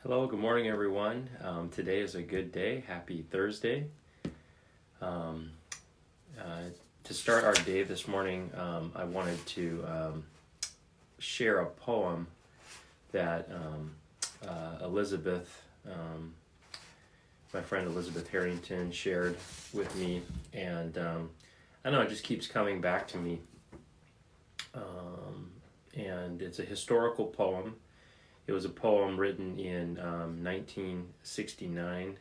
Hello, good morning, everyone. Today is a good day. Happy Thursday. Um, to start our day this morning, I wanted to share a poem that Elizabeth, my friend Elizabeth Harrington, shared with me, and I know it just keeps coming back to me. And it's a historical poem. It was a poem written in 1969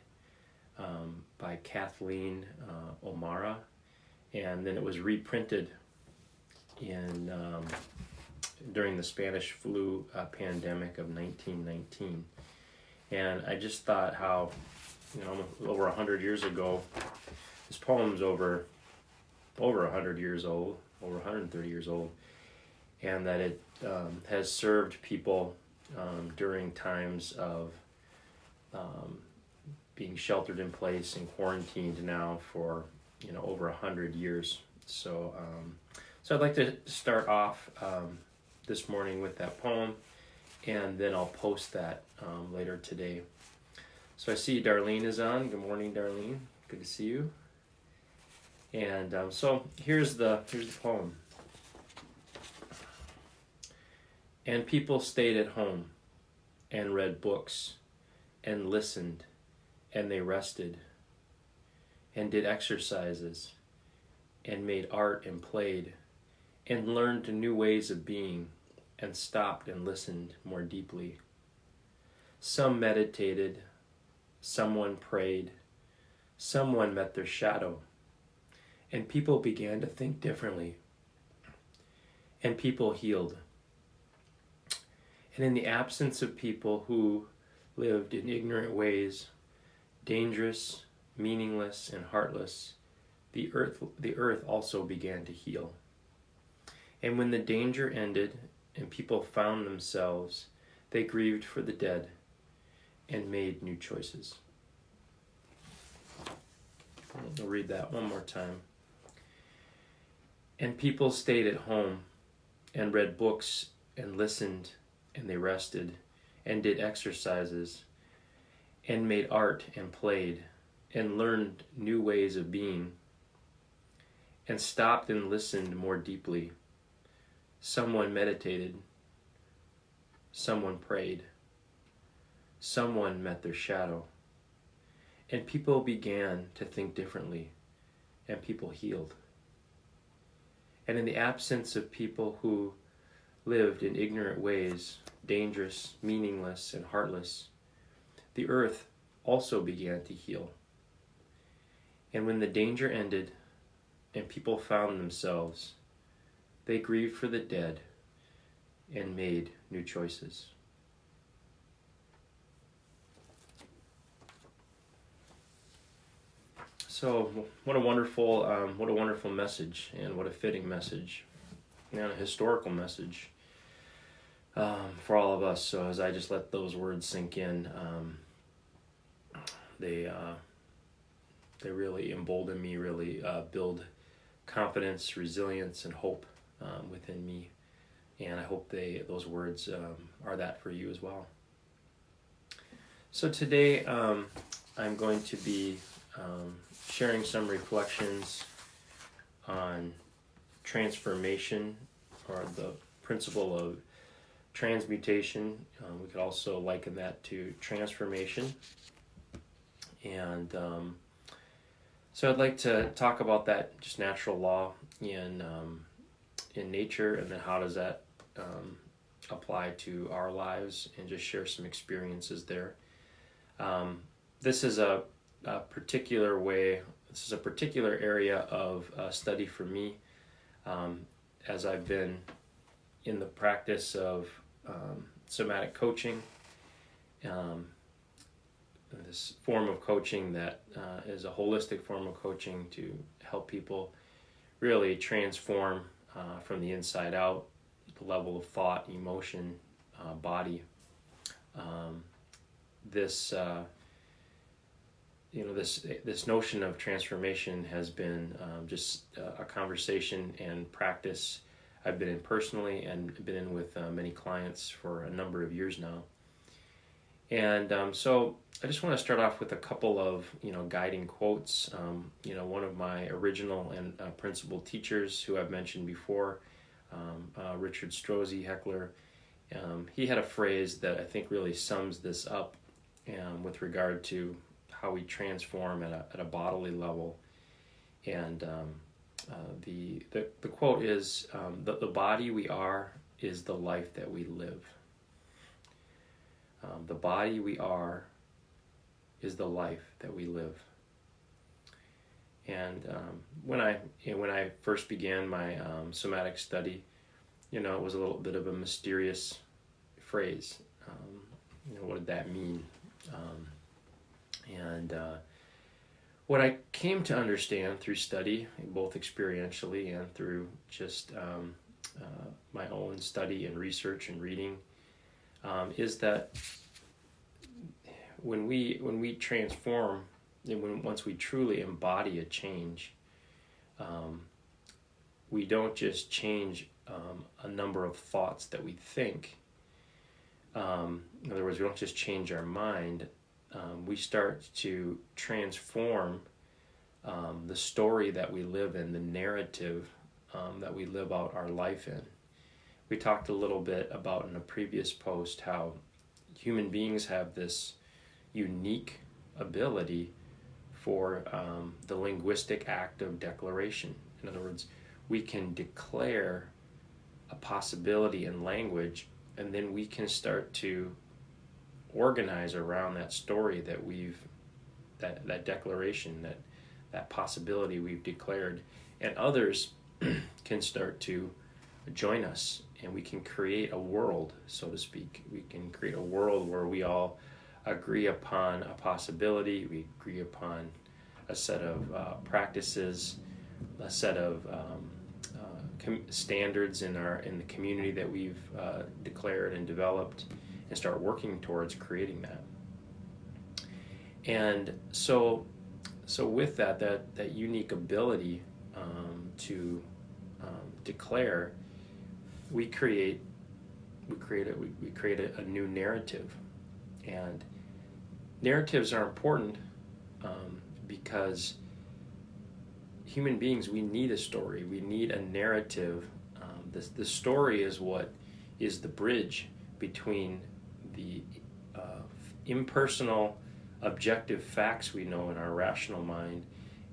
by Kathleen O'Mara, and then it was reprinted in during the Spanish flu pandemic of 1919. And I just thought how, over 100 years ago, this poem's over 100 years old, over 130 years old, and that it has served people during times of being sheltered in place and quarantined now for over 100 years. So I'd like to start off this morning with that poem, and then I'll post that later today. So I see Darlene is on. Good morning, Darlene. Good to see you. And so here's the poem. And people stayed at home and read books and listened, and they rested and did exercises and made art and played and learned new ways of being and stopped and listened more deeply. Some meditated, someone prayed, someone met their shadow, and people began to think differently, and people healed. And in the absence of people who lived in ignorant ways, dangerous, meaningless, and heartless, the earth also began to heal. And when the danger ended and people found themselves, they grieved for the dead and made new choices. I'll read that one more time. And people stayed at home and read books and listened, and they rested and did exercises and made art and played and learned new ways of being and stopped and listened more deeply. Someone meditated, someone prayed, someone met their shadow, and people began to think differently, and people healed. And in the absence of people who lived in ignorant ways, dangerous, meaningless, and heartless, the earth also began to heal. And when the danger ended and people found themselves, they grieved for the dead and made new choices. So what a wonderful message, and what a fitting message, and a historical message for all of us. So as I just let those words sink in, they really embolden me, really build confidence, resilience, and hope within me. And I hope those words are that for you as well. So today I'm going to be sharing some reflections on transformation, or the principle of transmutation. We could also liken that to transformation. And so I'd like to talk about that just natural law in nature, and then how does that apply to our lives, and just share some experiences there. This is a particular area of study for me, as I've been in the practice of somatic coaching, this form of coaching that is a holistic form of coaching to help people really transform from the inside out, the level of thought, emotion, body. This notion of transformation has been just a conversation and practice I've been in personally, and been in with many clients for a number of years now. And so I just want to start off with a couple of guiding quotes. One of my original and principal teachers who I've mentioned before, Richard Strozzi, Heckler, he had a phrase that I think really sums this up with regard to how we transform at a bodily level. And the quote is, the body we are is the life that we live. The body we are is the life that we live. And when I first began my somatic study, it was a little bit of a mysterious phrase. What did that mean? What I came to understand through study, both experientially and through just my own study and research and reading, is that when we transform, and once we truly embody a change, we don't just change a number of thoughts that we think. In other words, we don't just change our mind. We start to transform the story that we live in, the narrative that we live out our life in. We talked a little bit about in a previous post how human beings have this unique ability for the linguistic act of declaration. In other words, we can declare a possibility in language, and then we can start to organize around that story that declaration, that possibility we've declared, and others can start to join us, and we can create a world, so to speak. We can create a world where we all agree upon a possibility, we agree upon a set of practices, a set of standards in the community that we've declared and developed, and start working towards creating that. And so with that unique ability to declare, we create a new narrative. And narratives are important because human beings, we need a story, we need a narrative. The story is what is the bridge between the impersonal, objective facts we know in our rational mind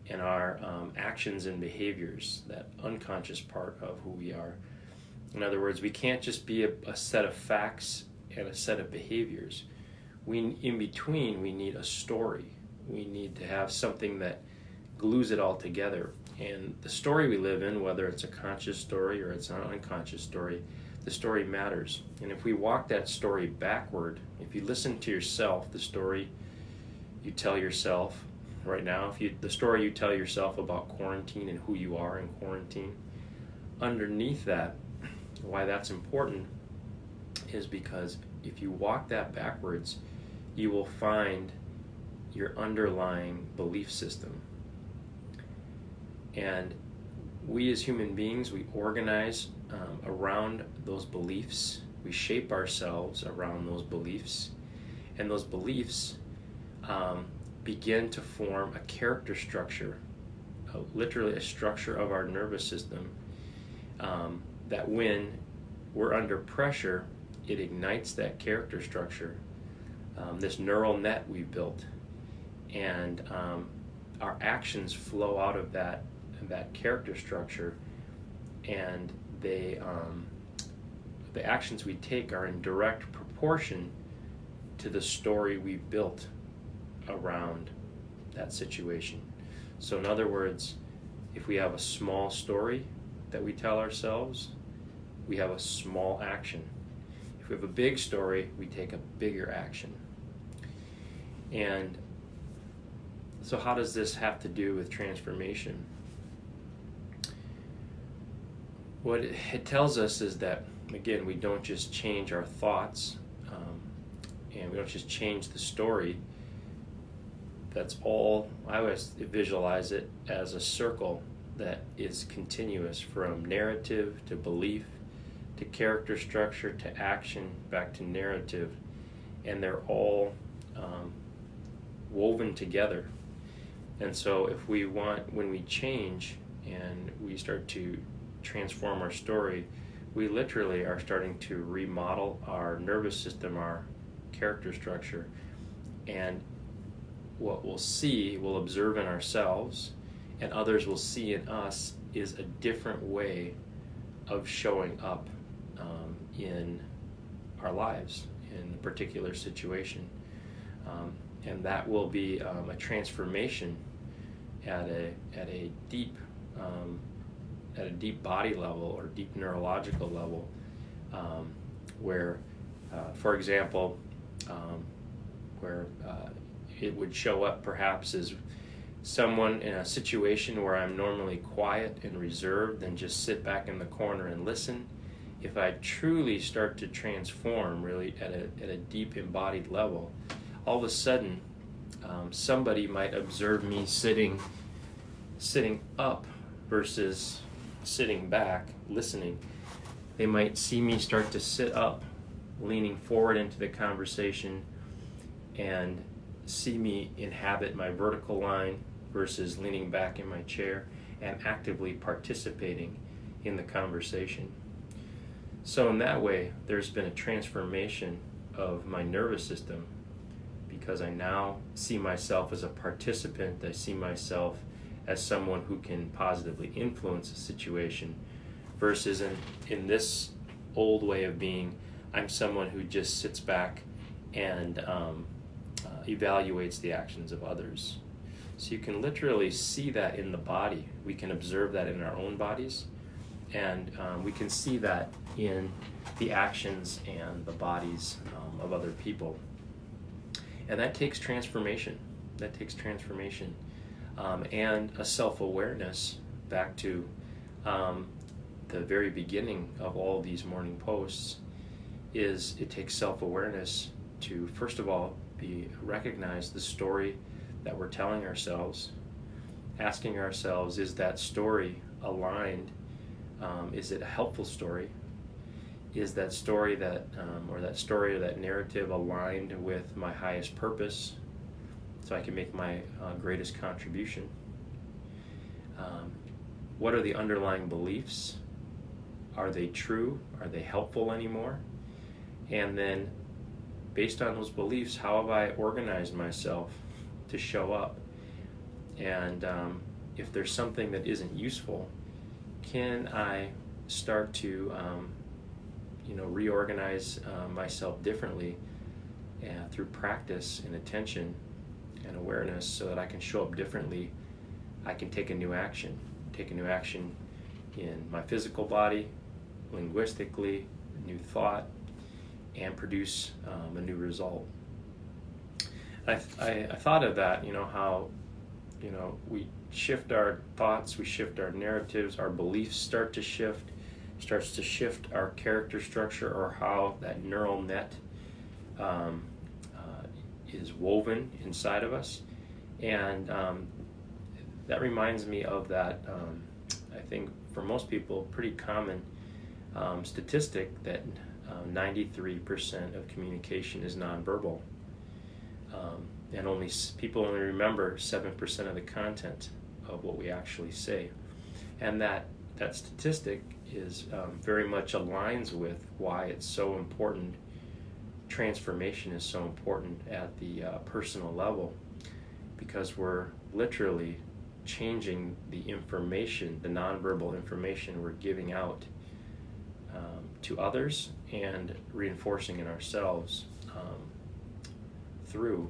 and our actions and behaviors, that unconscious part of who we are. In other words, we can't just be a set of facts and a set of behaviors. In between, we need a story. We need to have something that glues it all together. And the story we live in, whether it's a conscious story or it's an unconscious story, the story matters. And if we walk that story backward, if you listen to yourself, the story you tell yourself right now, the story you tell yourself about quarantine and who you are in quarantine, underneath that, why that's important is because if you walk that backwards, you will find your underlying belief system. And we as human beings, we organize around those beliefs. We shape ourselves around those beliefs. And those beliefs begin to form a character structure, literally a structure of our nervous system, that when we're under pressure, it ignites that character structure, this neural net we've built. And our actions flow out of that character structure, and the actions we take are in direct proportion to the story we've built around that situation. So in other words, if we have a small story that we tell ourselves, we have a small action. If we have a big story, we take a bigger action. And so how does this have to do with transformation? What it tells us is that, again, we don't just change our thoughts, and we don't just change the story. That's all. I always visualize it as a circle that is continuous from narrative to belief to character structure to action back to narrative. and they're all woven together. And so when we change and we start to transform our story, we literally are starting to remodel our nervous system, our character structure, and what we'll observe in ourselves and others will see in us is a different way of showing up in our lives in a particular situation. And that will be a transformation at a deep body level or deep neurological level, where, for example, where it would show up perhaps as someone in a situation where I'm normally quiet and reserved and just sit back in the corner and listen. If I truly start to transform really at a deep embodied level, all of a sudden somebody might observe me sitting up versus sitting back listening. They might see me start to sit up, leaning forward into the conversation, and see me inhabit my vertical line versus leaning back in my chair and actively participating in the conversation. So in that way, there's been a transformation of my nervous system because I now see myself as a participant. I see myself as someone who can positively influence a situation versus in this old way of being, I'm someone who just sits back and evaluates the actions of others. So you can literally see that in the body. We can observe that in our own bodies, and we can see that in the actions and the bodies of other people. And that takes transformation. That takes transformation and a self-awareness. Back to the very beginning of all these morning posts, is it takes self-awareness to, first of all, recognize the story that we're telling ourselves, asking ourselves, is that story aligned? Is it a helpful story? Is that story or that narrative aligned with my highest purpose so I can make my greatest contribution? What are the underlying beliefs? Are they true? Are they helpful anymore? And then, based on those beliefs, how have I organized myself to show up? And if there's something that isn't useful, can I start to reorganize myself differently through practice and attention and awareness so that I can show up differently? I can take a new action in my physical body, linguistically, new thought, and produce a new result. I thought of that, how we shift our thoughts, we shift our narratives, our beliefs starts to shift our character structure, or how that neural net is woven inside of us. And that reminds me of that, I think for most people, pretty common statistic that 93% of communication is nonverbal. And people only remember 7% of the content of what we actually say. And that statistic is very much aligns with why it's so important. Transformation is so important at the personal level, because we're literally changing the information, the nonverbal information we're giving out to others and reinforcing in ourselves through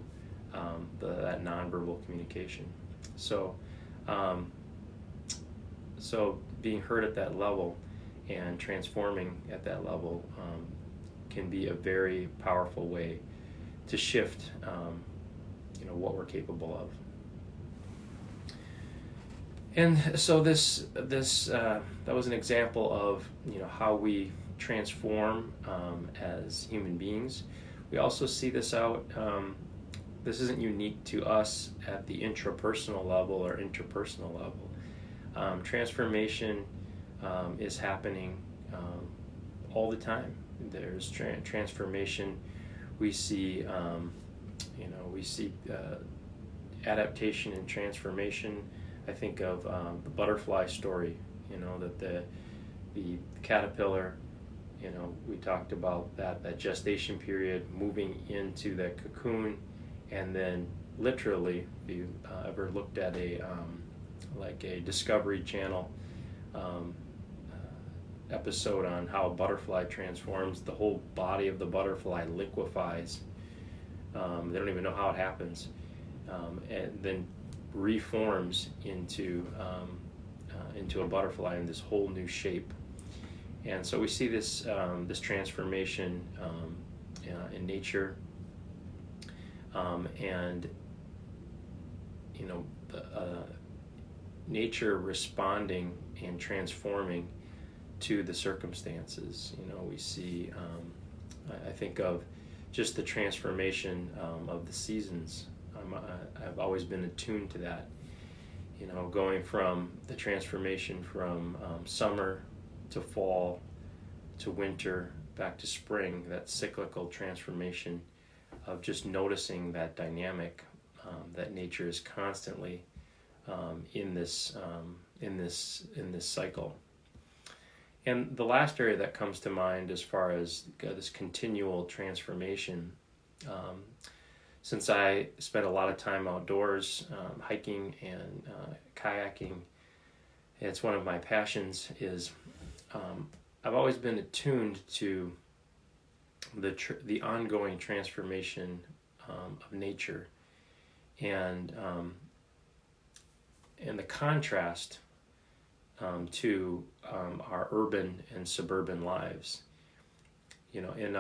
that nonverbal communication. So being heard at that level and transforming at that level can be a very powerful way to shift what we're capable of. And so that was an example of how we transform as human beings. We also see this out. This isn't unique to us at the intrapersonal level or interpersonal level. Transformation is happening all the time. There's transformation we see adaptation and transformation. I think of the butterfly story, that the caterpillar, we talked about that gestation period, moving into that cocoon, and then literally, if you ever looked at a Discovery Channel episode on how a butterfly transforms, the whole body of the butterfly liquefies. They don't even know how it happens, and then reforms into a butterfly in this whole new shape. And so we see this transformation in nature, and nature responding and transforming to the circumstances. We see, I think of just the transformation of the seasons. I've always been attuned to that, going from the transformation from summer to fall to winter back to spring, that cyclical transformation of just noticing that dynamic, that nature is constantly in this cycle. And the last area that comes to mind as far as this continual transformation, since I spent a lot of time outdoors, hiking and kayaking, it's one of my passions, is I've always been attuned to the ongoing transformation of nature, and the contrast to our urban and suburban lives. When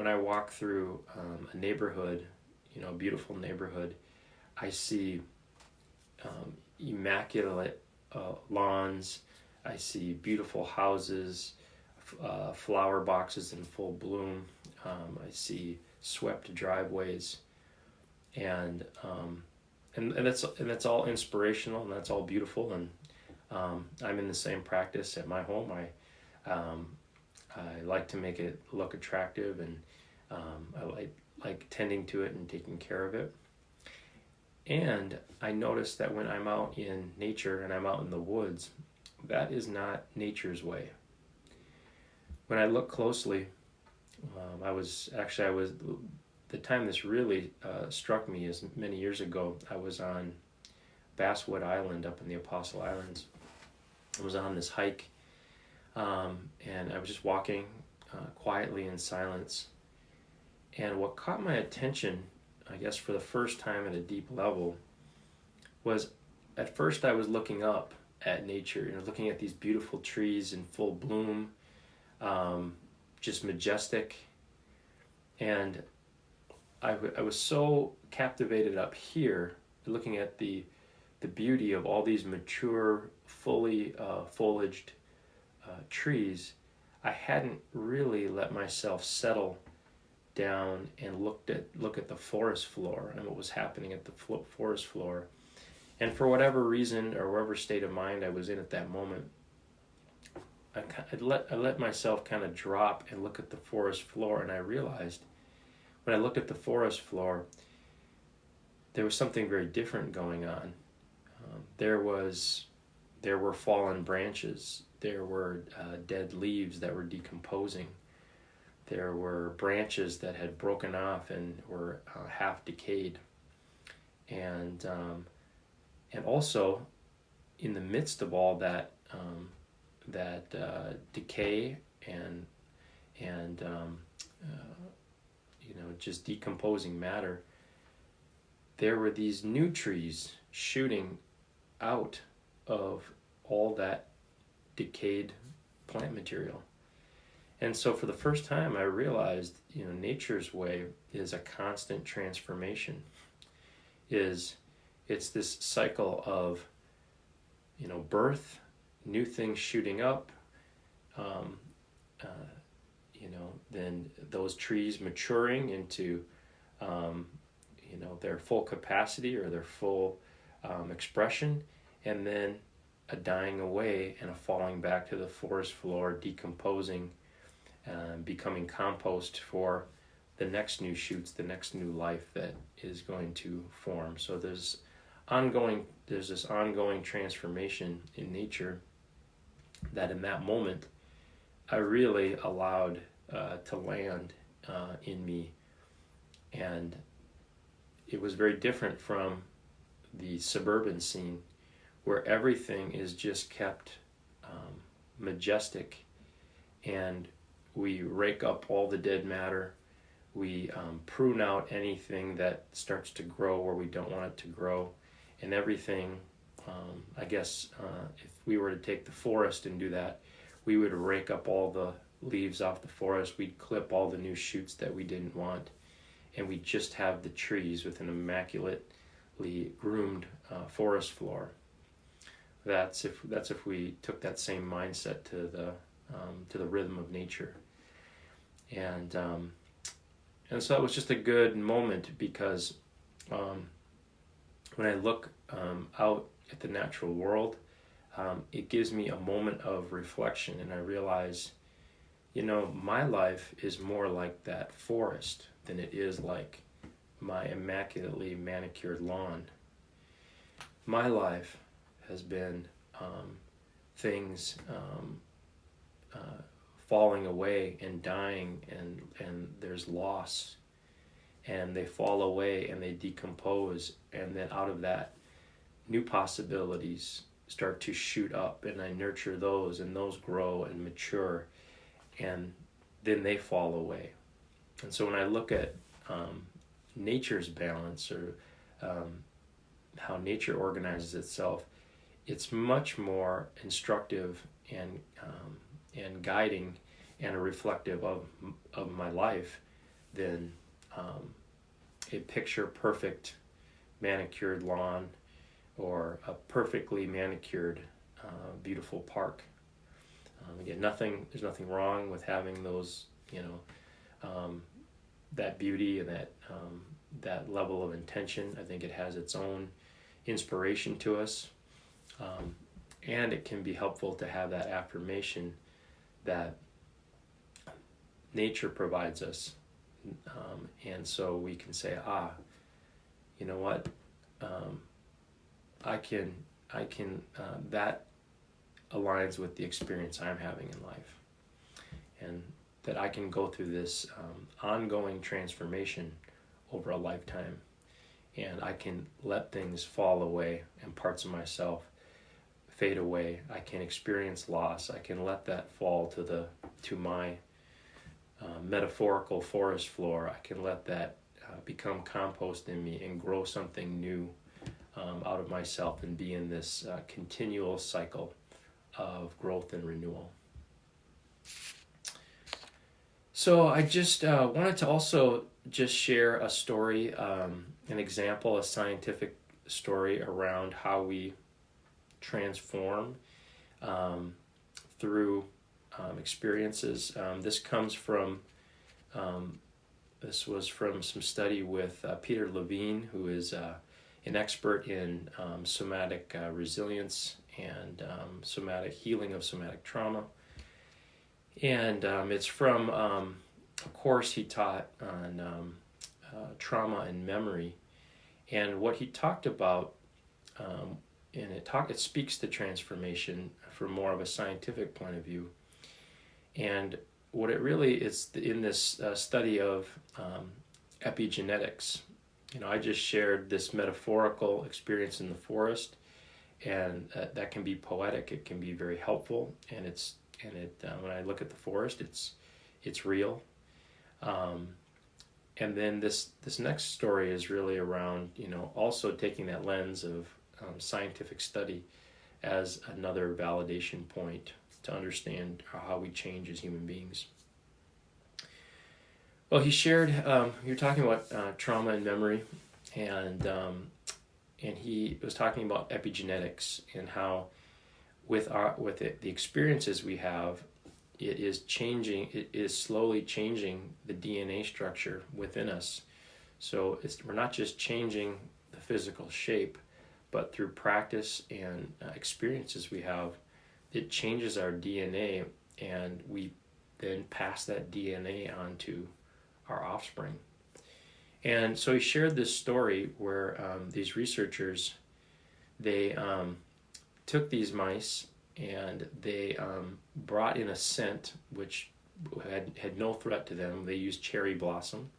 I walk through a neighborhood, a beautiful neighborhood, I see immaculate lawns. I see beautiful houses, flower boxes in full bloom. I see swept driveways, and that's all inspirational, and that's all beautiful. And I'm in the same practice at my home. I like to make it look attractive, and I like tending to it and taking care of it. And I notice that when I'm out in nature and I'm out in the woods, that is not nature's way. When I look closely, the time this really struck me is many years ago. I was on Basswood Island up in the Apostle Islands. I was on this hike, and I was just walking quietly in silence. And what caught my attention, I guess for the first time at a deep level, was at first I was looking up at nature, looking at these beautiful trees in full bloom, just majestic. And I was so captivated up here, looking at the beauty of all these mature, fully foliaged trees. I hadn't really let myself settle down and look at the forest floor and what was happening at the forest floor. And for whatever reason or whatever state of mind I was in at that moment, I let myself kind of drop and look at the forest floor, and I realized when I looked at the forest floor, there was something very different going on. There were fallen branches. There were dead leaves that were decomposing. There were branches that had broken off and were half decayed. And also, in the midst of all that decay and just decomposing matter, there were these new trees shooting out of all that decayed plant material. And so for the first time I realized, nature's way is a constant transformation. It's this cycle of, birth, new things shooting up, then those trees maturing into, their full capacity or their full expression, and then a dying away and a falling back to the forest floor, decomposing, becoming compost for the next new shoots, the next new life that is going to form. So there's this ongoing transformation in nature that in that moment I really allowed to land in me. And it was very different from the suburban scene where everything is just kept majestic, and we rake up all the dead matter. We prune out anything that starts to grow where we don't want it to grow, and everything, I guess if we were to take the forest and do that, we would rake up all the leaves off the forest, we'd clip all the new shoots that we didn't want, and we just have the trees with an immaculately groomed forest floor. That's if we took that same mindset to the rhythm of nature, and so that was just a good moment, because when I look out at the natural world, it gives me a moment of reflection, and I realize, my life is more like that forest than it is like my immaculately manicured lawn. My life has been things falling away and dying, and there's loss, and they fall away and they decompose, and then out of that new possibilities start to shoot up, and I nurture those, and those grow and mature, and then they fall away. And so when I look at nature's balance, or how nature organizes itself, it's much more instructive and guiding and reflective of my life than a picture perfect manicured lawn or a perfectly manicured beautiful park. Again, there's nothing wrong with having those, that beauty and that level of intention. I think it has its own inspiration to us. And it can be helpful to have that affirmation that nature provides us. And so we can say, you know what? I can that aligns with the experience I'm having in life. And that I can go through this ongoing transformation over a lifetime. And I can let things fall away and parts of myself fade away. I can experience loss. I can let that fall to my metaphorical forest floor. I can let that become compost in me and grow something new out of myself, and be in this continual cycle of growth and renewal. So I just wanted to also just share a story, an example, a scientific story around how we transform through experiences. This was from some study with Peter Levine, who is an expert in somatic resilience and somatic healing of somatic trauma. And it's from a course he taught on trauma and memory. And what he talked about, and it speaks to transformation from more of a scientific point of view. And what it really is in this study of epigenetics. I just shared this metaphorical experience in the forest, and that can be poetic. It can be very helpful, and when I look at the forest, it's real. And then this next story is really around also taking that lens of scientific study as another validation point to understand how we change as human beings. Well, he shared, you were talking about trauma and memory, and he was talking about epigenetics and how with the experiences we have, it is slowly changing the DNA structure within us. So we're not just changing the physical shape, but through practice and experiences we have, it changes our DNA, and we then pass that DNA on to our offspring. And so he shared this story where these researchers, they took these mice and they brought in a scent which had no threat to them. They used cherry blossom.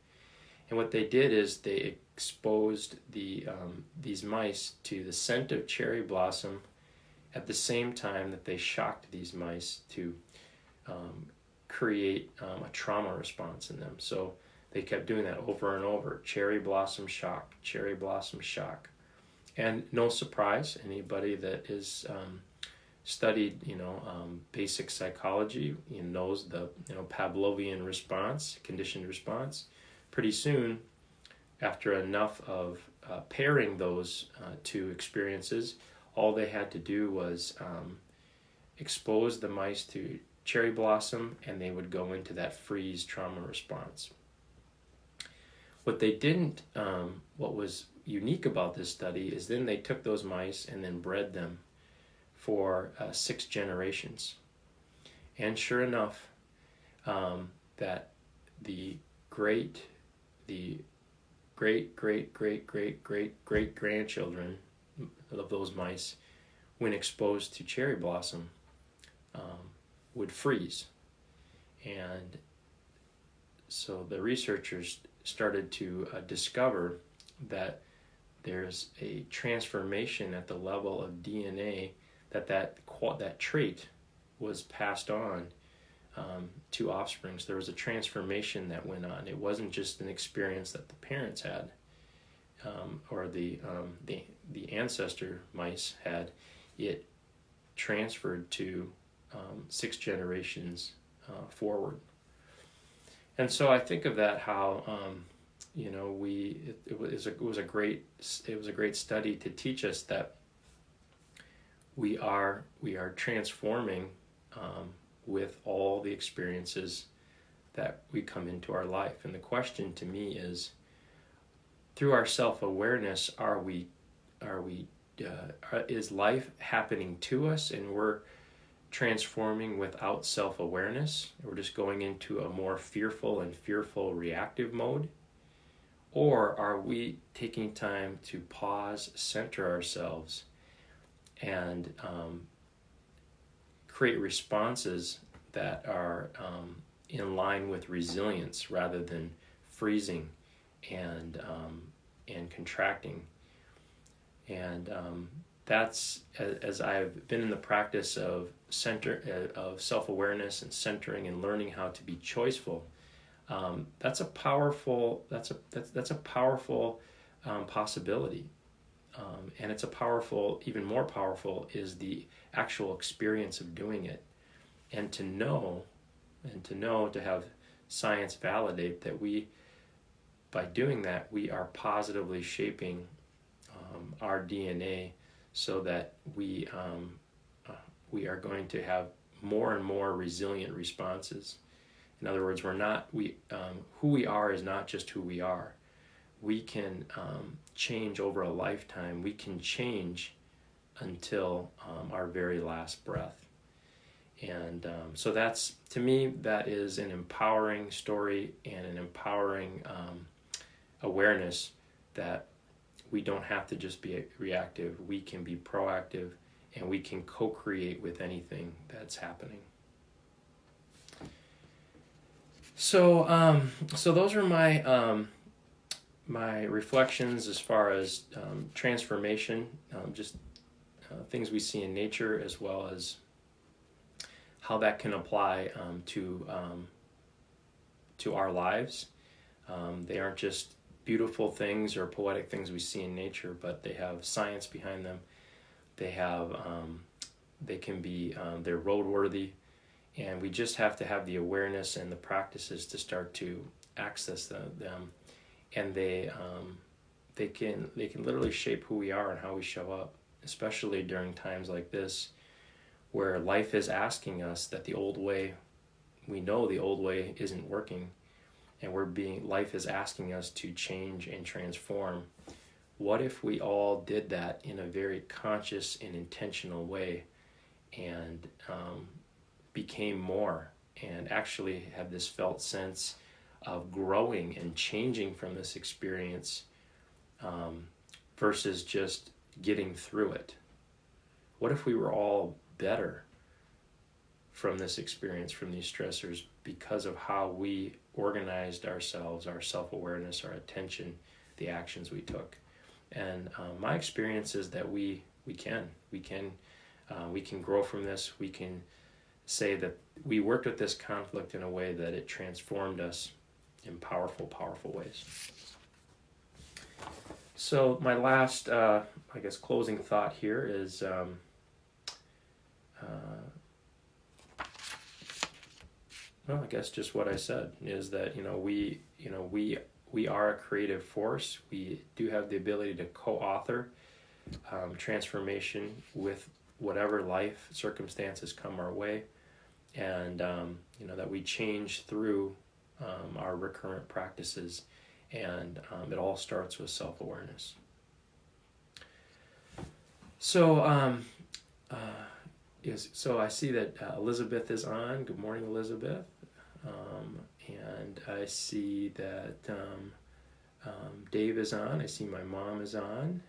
And what they did is they exposed these mice to the scent of cherry blossom at the same time that they shocked these mice to create a trauma response in them. So they kept doing that over and over. Cherry blossom shock, cherry blossom shock. And no surprise, anybody that is studied, basic psychology, knows the, Pavlovian response, conditioned response. Pretty soon, after enough of pairing those two experiences, all they had to do was expose the mice to cherry blossom, and they would go into that freeze trauma response. What they didn't, what was unique about this study is then they took those mice and then bred them for 6 generations. And sure enough, that the great grandchildren of those mice, when exposed to cherry blossom, would freeze. And so the researchers started to discover that there's a transformation at the level of DNA that trait was passed on to offspring. So there was a transformation that went on. It wasn't just an experience that the parents had or the ancestor mice had. It transferred to 6 generations forward. And so I think of that how it was a great study to teach us that we are transforming with all the experiences that we come into our life. And the question to me is, through our self-awareness, is life happening to us and we're transforming without self-awareness? We're just going into a more fearful reactive mode? Or are we taking time to pause, center ourselves, and create responses that are in line with resilience rather than freezing and contracting? And that's, as I've been in the practice of self-awareness and centering and learning how to be choiceful, that's a powerful possibility. And it's even more powerful is the actual experience of doing it. And to have science validate that by doing that, we are positively shaping our DNA so that we are going to have more and more resilient responses. In other words, who we are is not just who we are. We can change over a lifetime. We can change until our very last breath. And so that's, to me, that is an empowering story and an empowering awareness that we don't have to just be reactive. We can be proactive, and we can co-create with anything that's happening. So those are my my reflections as far as transformation, things we see in nature, as well as how that can apply to our lives. They aren't just beautiful things or poetic things we see in nature, but they have science behind them. They can be they're roadworthy, and we just have to have the awareness and the practices to start to access them. And they can literally shape who we are and how we show up, especially during times like this, where life is asking us that the old way isn't working, and life is asking us to change and transform. What if we all did that in a very conscious and intentional way, and became more, and actually have this felt sense of growing and changing from this experience, versus just getting through it? What if we were all better from this experience, from these stressors, because of how we organized ourselves, our self-awareness, our attention, the actions we took? And my experience is that we can grow from this. We can say that we worked with this conflict in a way that it transformed us in powerful ways. So my last, closing thought here is, just what I said is that we are a creative force. We do have the ability to co-author transformation with whatever life circumstances come our way, and that we change through our recurrent practices, and it all starts with self-awareness. So I see that Elizabeth is on. Good morning, Elizabeth. And I see that Dave is on. I see my mom is on.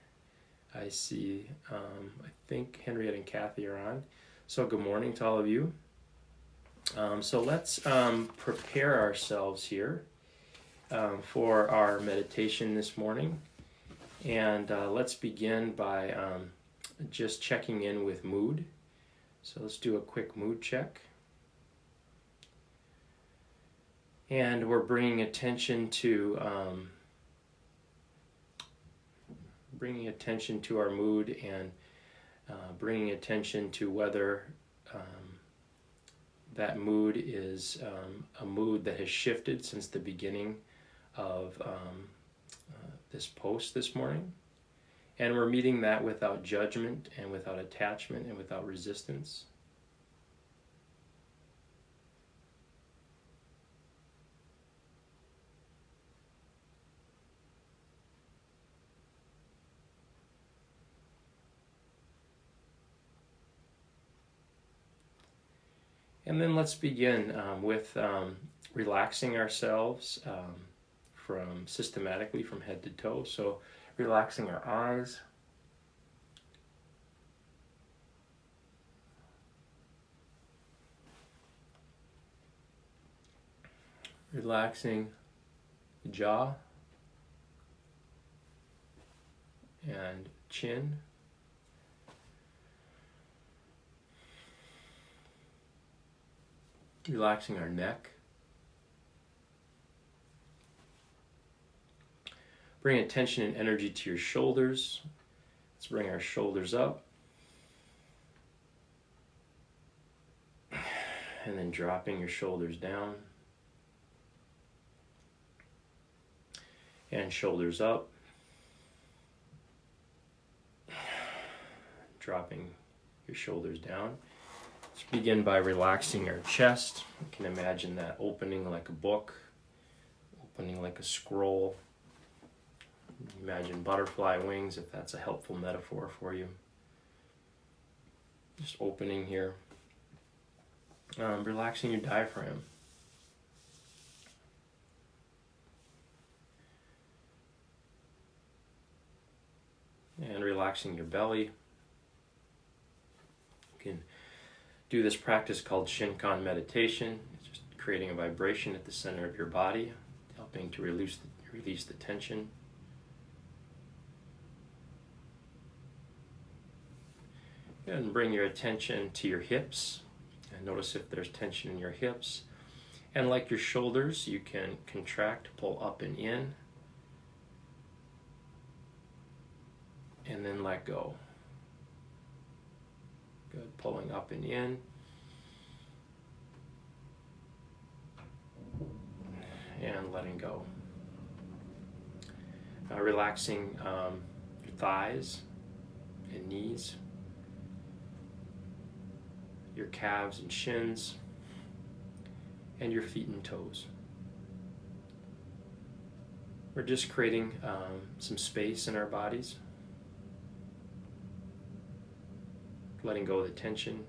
I see, I think Henriette and Kathy are on. So good morning to all of you. So let's prepare ourselves here for our meditation this morning. And let's begin by just checking in with mood. So let's do a quick mood check. And we're bringing attention to our mood, and bringing attention to whether that mood is a mood that has shifted since the beginning of this post this morning. And we're meeting that without judgment and without attachment and without resistance. And then let's begin with relaxing ourselves systematically from head to toe. So relaxing our eyes, relaxing the jaw and chin, relaxing our neck. Bring attention and energy to your shoulders. Let's bring our shoulders up. And then dropping your shoulders down. And shoulders up. Dropping your shoulders down. Let's begin by relaxing our chest. You can imagine that opening like a book, opening like a scroll. Imagine butterfly wings, if that's a helpful metaphor for you. Just opening here. Relaxing your diaphragm. And relaxing your belly. You can do this practice called Shinkan meditation. It's just creating a vibration at the center of your body, helping to release the tension. And bring your attention to your hips, and notice if there's tension in your hips. And like your shoulders, you can contract, pull up and in, and then let go. Good, pulling up and in. And letting go. Relaxing your thighs and knees, your calves and shins, and your feet and toes. We're just creating some space in our bodies, letting go of the tension.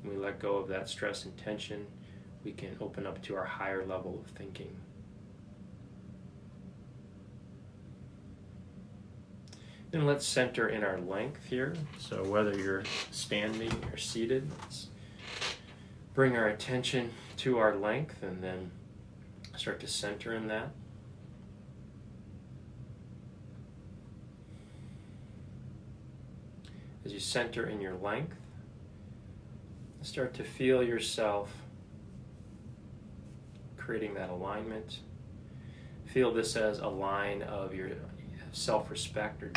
When we let go of that stress and tension, we can open up to our higher level of thinking. Then let's center in our length here. So whether you're standing or seated, let's bring our attention to our length and then start to center in that. As you center in your length, start to feel yourself creating that alignment. Feel this as a line of your self-respect or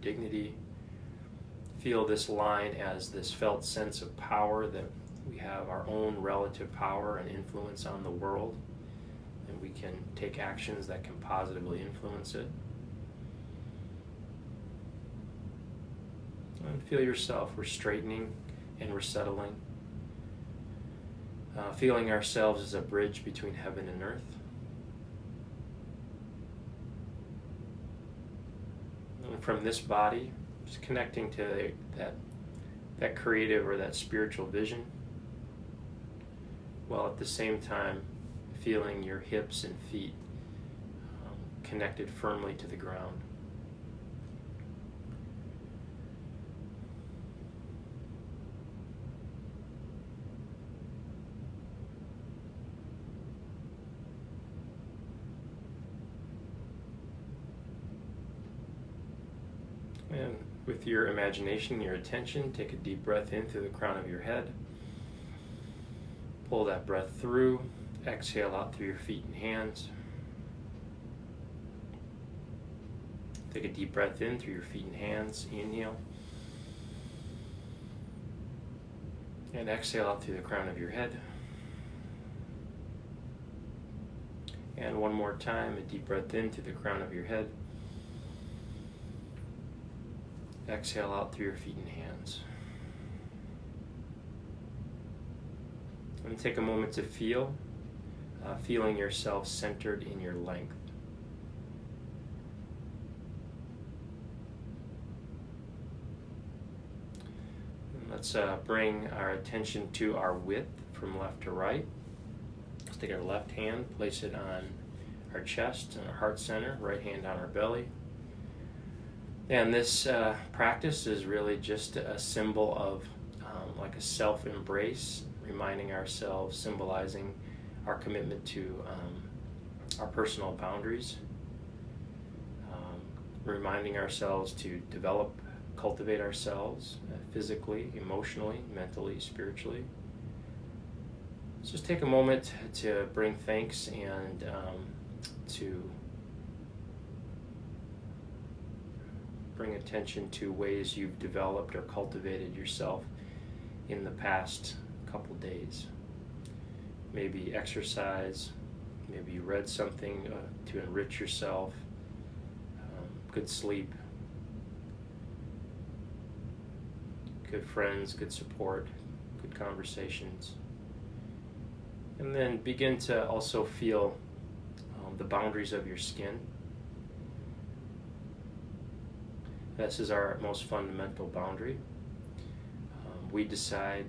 dignity. Feel this line as this felt sense of power, that we have our own relative power and influence on the world, and we can take actions that can positively influence it. And feel yourself, we're straightening and we're settling. Feeling ourselves as a bridge between heaven and earth. And from this body, just connecting to that creative or that spiritual vision, while at the same time feeling your hips and feet connected firmly to the ground. And with your imagination, your attention, take a deep breath in through the crown of your head. Pull that breath through. Exhale out through your feet and hands. Take a deep breath in through your feet and hands. Inhale. And exhale out through the crown of your head. And one more time, a deep breath in through the crown of your head. Exhale out through your feet and hands. And take a moment to feel, feeling yourself centered in your length. And let's bring our attention to our width from left to right. Let's take our left hand, place it on our chest and our heart center, right hand on our belly. And this practice is really just a symbol of like a self-embrace, reminding ourselves, symbolizing our commitment to our personal boundaries, reminding ourselves to develop, cultivate ourselves physically, emotionally, mentally, spiritually. Let's just take a moment to bring thanks and to bring attention to ways you've developed or cultivated yourself in the past couple days. Maybe exercise, maybe you read something to enrich yourself, good sleep, good friends, good support, good conversations. And then begin to also feel the boundaries of your skin. This is our most fundamental boundary. We decide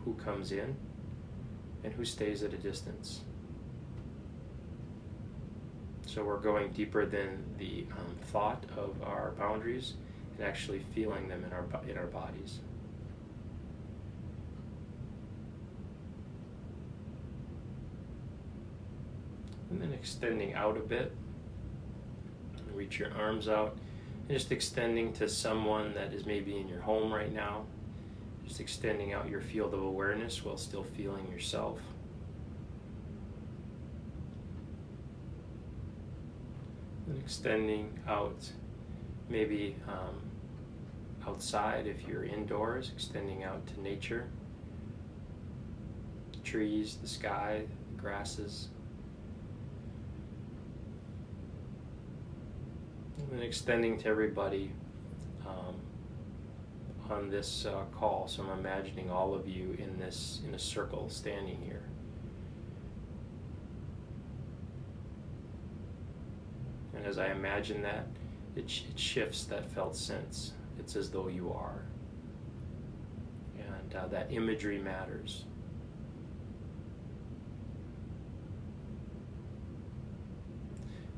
who comes in and who stays at a distance. So we're going deeper than the thought of our boundaries and actually feeling them in our bodies. And then extending out a bit. Reach your arms out. And just extending to someone that is maybe in your home right now. Just extending out your field of awareness while still feeling yourself. And extending out, maybe outside if you're indoors, extending out to nature. The trees, the sky, the grasses. And extending to everybody on this call. So I'm imagining all of you in a circle standing here. And as I imagine that, it shifts that felt sense. It's as though you are. And that imagery matters.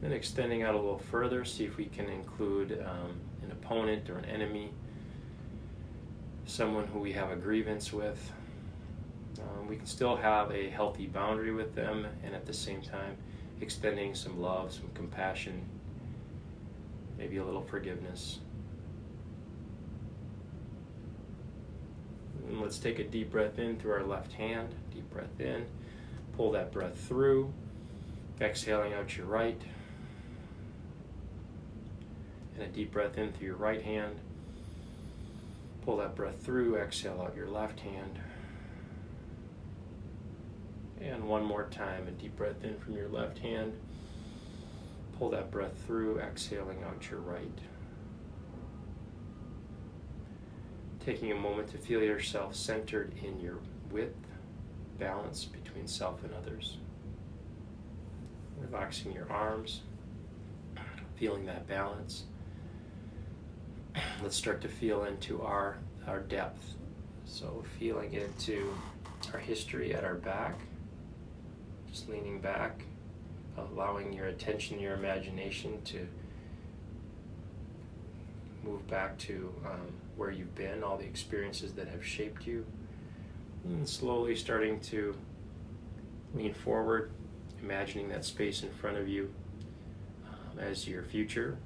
Then extending out a little further, see if we can include an opponent or an enemy, someone who we have a grievance with. We can still have a healthy boundary with them, and at the same time extending some love, some compassion, maybe a little forgiveness. And let's take a deep breath in through our left hand. Deep breath in. Pull that breath through. Exhaling out your right. And a deep breath in through your right hand. Pull that breath through. Exhale out your left hand. And one more time, a deep breath in from your left hand. Pull that breath through, exhaling out your right. Taking a moment to feel yourself centered in your width, balance between self and others. Relaxing your arms, feeling that balance. Let's start to feel into our depth. So feeling into our history at our back. Just leaning back, allowing your attention, your imagination to move back to where you've been, all the experiences that have shaped you. And slowly starting to lean forward, imagining that space in front of you as your future.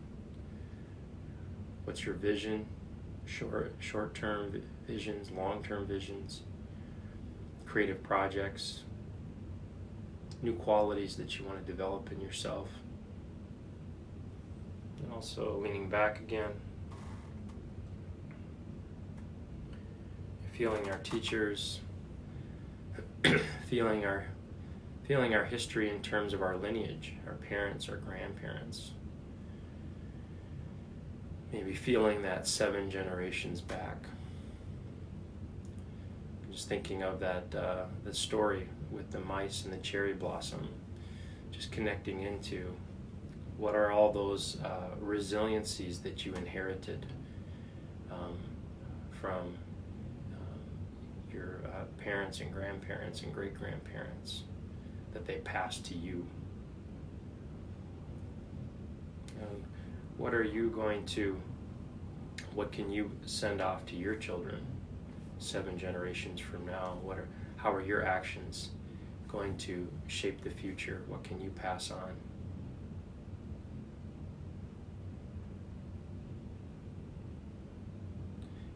What's your vision? Short-term visions, long-term visions, creative projects, new qualities that you want to develop in yourself. And also leaning back again. Feeling our teachers, feeling our history in terms of our lineage, our parents, our grandparents. Maybe feeling that 7 generations back. Just thinking of that the story with the mice and the cherry blossom, just connecting into what are all those resiliencies that you inherited from your parents and grandparents and great-grandparents that they passed to you. And what can you send off to your children 7 generations from now? How are your actions going to shape the future? What can you pass on?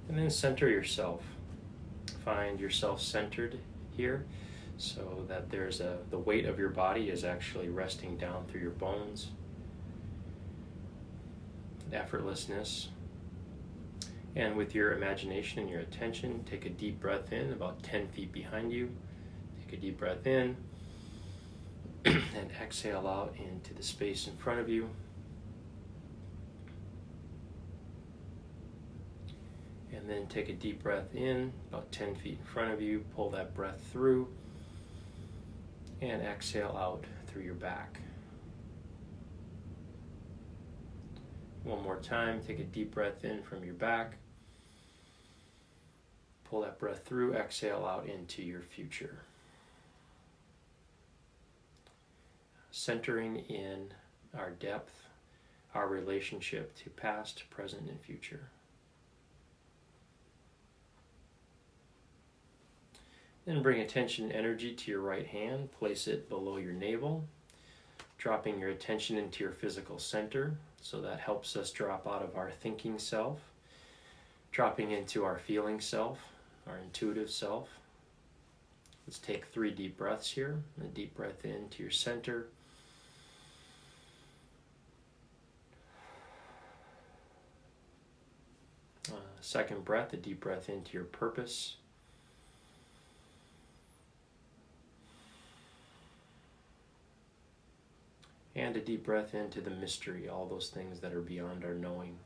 And then center yourself. Find yourself centered here so that the weight of your body is actually resting down through your bones. Effortlessness. And with your imagination and your attention, take a deep breath in about 10 feet behind you. Take a deep breath in and exhale out into the space in front of you. And then take a deep breath in about 10 feet in front of you. Pull that breath through and exhale out through your back. One more time, take a deep breath in from your back. Pull that breath through, exhale out into your future. Centering in our depth, our relationship to past, present, and future. Then bring attention and energy to your right hand. Place it below your navel, dropping your attention into your physical center. So that helps us drop out of our thinking self, dropping into our feeling self, our intuitive self. Let's take 3 deep breaths here. A deep breath into your center. Second breath, a deep breath into your purpose. And a deep breath into the mystery, all those things that are beyond our knowing.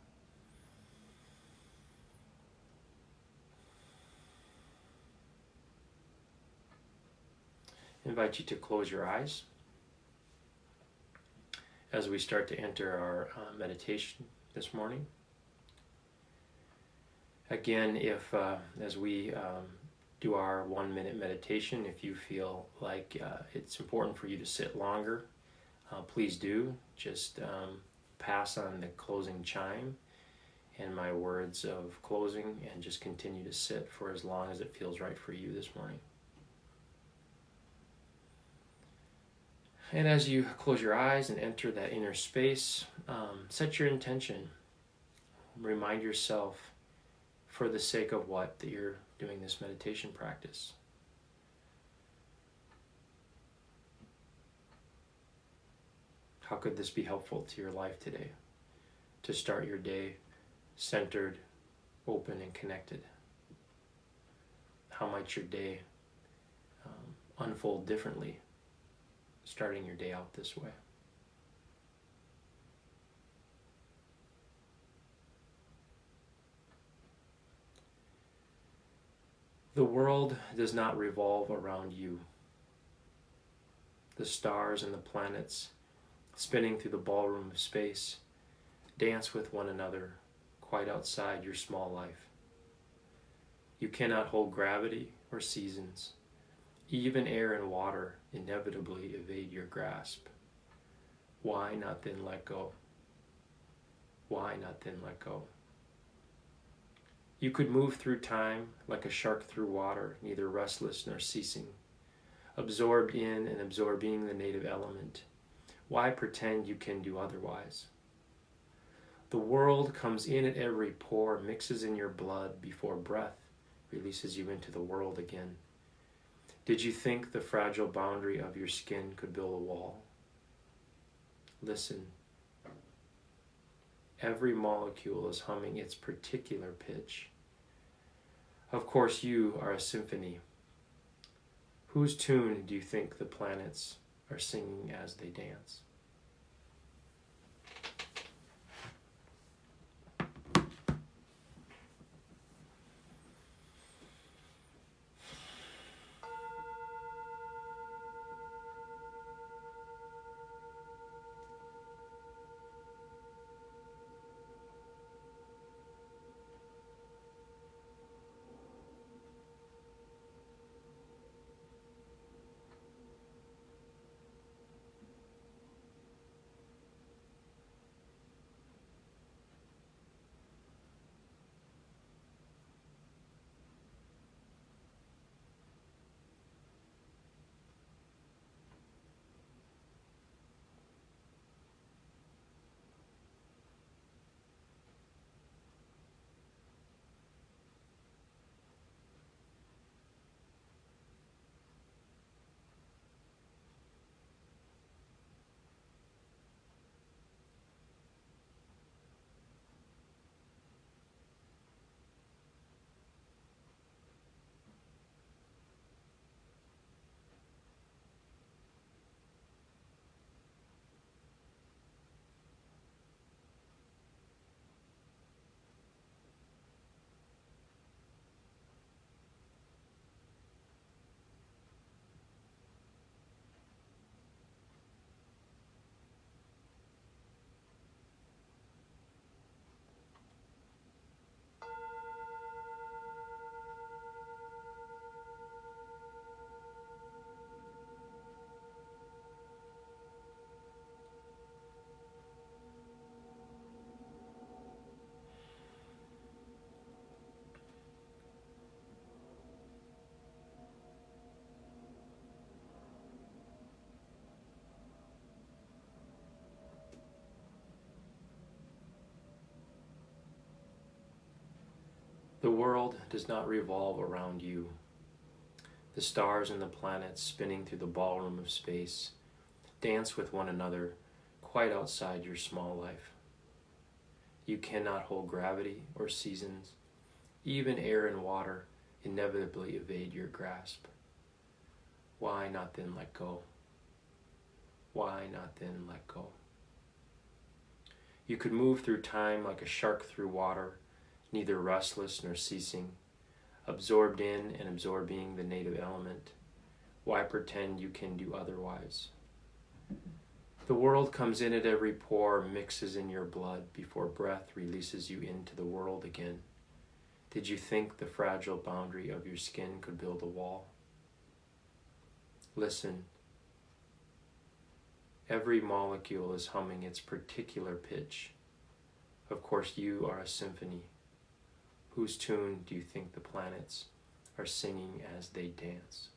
I invite you to close your eyes as we start to enter our meditation this morning. Again, if as we do our 1-minute meditation, if you feel like it's important for you to sit longer, please do just pass on the closing chime and my words of closing, and just continue to sit for as long as it feels right for you this morning. And as you close your eyes and enter that inner space, set your intention. Remind yourself, for the sake of what, that you're doing this meditation practice. How could this be helpful to your life today? To start your day centered, open, and connected. How might your day unfold differently, starting your day out this way? The world does not revolve around you. The stars and the planets, spinning through the ballroom of space, dance with one another quite outside your small life. You cannot hold gravity or seasons. Even air and water inevitably evade your grasp. Why not then let go? Why not then let go? You could move through time like a shark through water, neither restless nor ceasing, absorbed in and absorbing the native element. Why pretend you can do otherwise? The world comes in at every pore, mixes in your blood before breath releases you into the world again. Did you think the fragile boundary of your skin could build a wall? Listen. Every molecule is humming its particular pitch. Of course, you are a symphony. Whose tune do you think the planets are singing as they dance? The world does not revolve around you. The stars and the planets spinning through the ballroom of space dance with one another quite outside your small life. You cannot hold gravity or seasons. Even air and water inevitably evade your grasp. Why not then let go? Why not then let go? You could move through time like a shark through water, neither restless nor ceasing, absorbed in and absorbing the native element. Why pretend you can do otherwise? The world comes in at every pore, mixes in your blood before breath releases you into the world again. Did you think the fragile boundary of your skin could build a wall? Listen. Every molecule is humming its particular pitch. Of course, you are a symphony. Whose tune do you think the planets are singing as they dance?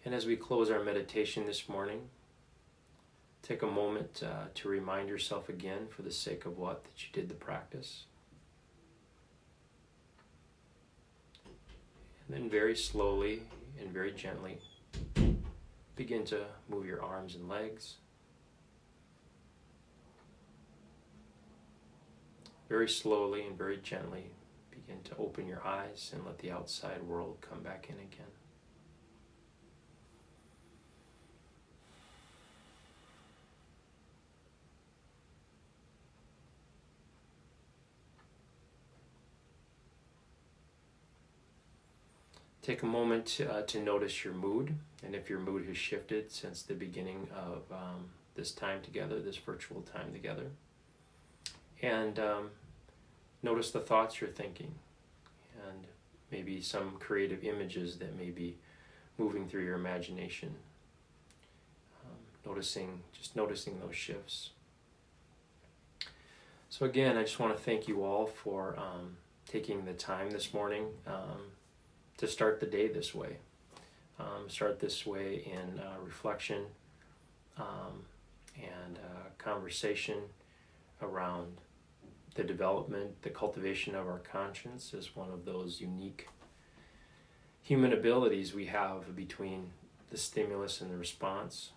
And as we close our meditation this morning, take a moment to remind yourself again, for the sake of what, that you did the practice. And then very slowly and very gently, begin to move your arms and legs. Very slowly and very gently, begin to open your eyes and let the outside world come back in again. Take a moment to notice your mood, and if your mood has shifted since the beginning of this time together, this virtual time together. And notice the thoughts you're thinking, and maybe some creative images that may be moving through your imagination. Just noticing those shifts. So again, I just want to thank you all for taking the time this morning to start the day this way. Start this way in reflection and conversation around the development, the cultivation of our conscience is one of those unique human abilities we have between the stimulus and the response,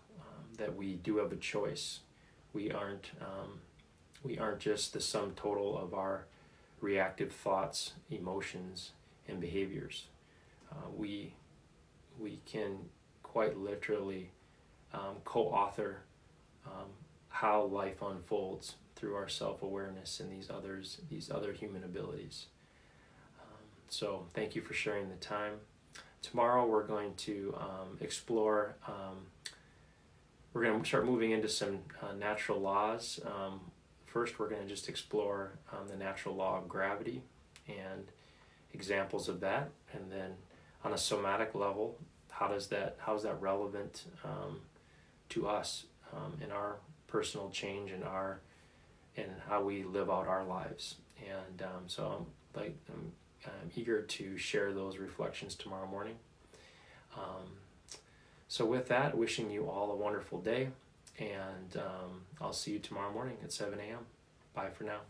that we do have a choice. We aren't just the sum total of our reactive thoughts, emotions, and behaviors. We can quite literally co-author how life unfolds through our self-awareness and these other human abilities. So thank you for sharing the time. Tomorrow we're going to explore, we're going to start moving into some natural laws. First we're going to just explore the natural law of gravity and examples of that, and then on a somatic level, how is that relevant to us in our personal change and how we live out our lives. And so I'm eager to share those reflections tomorrow morning. So with that, wishing you all a wonderful day, and I'll see you tomorrow morning at 7 a.m. Bye for now.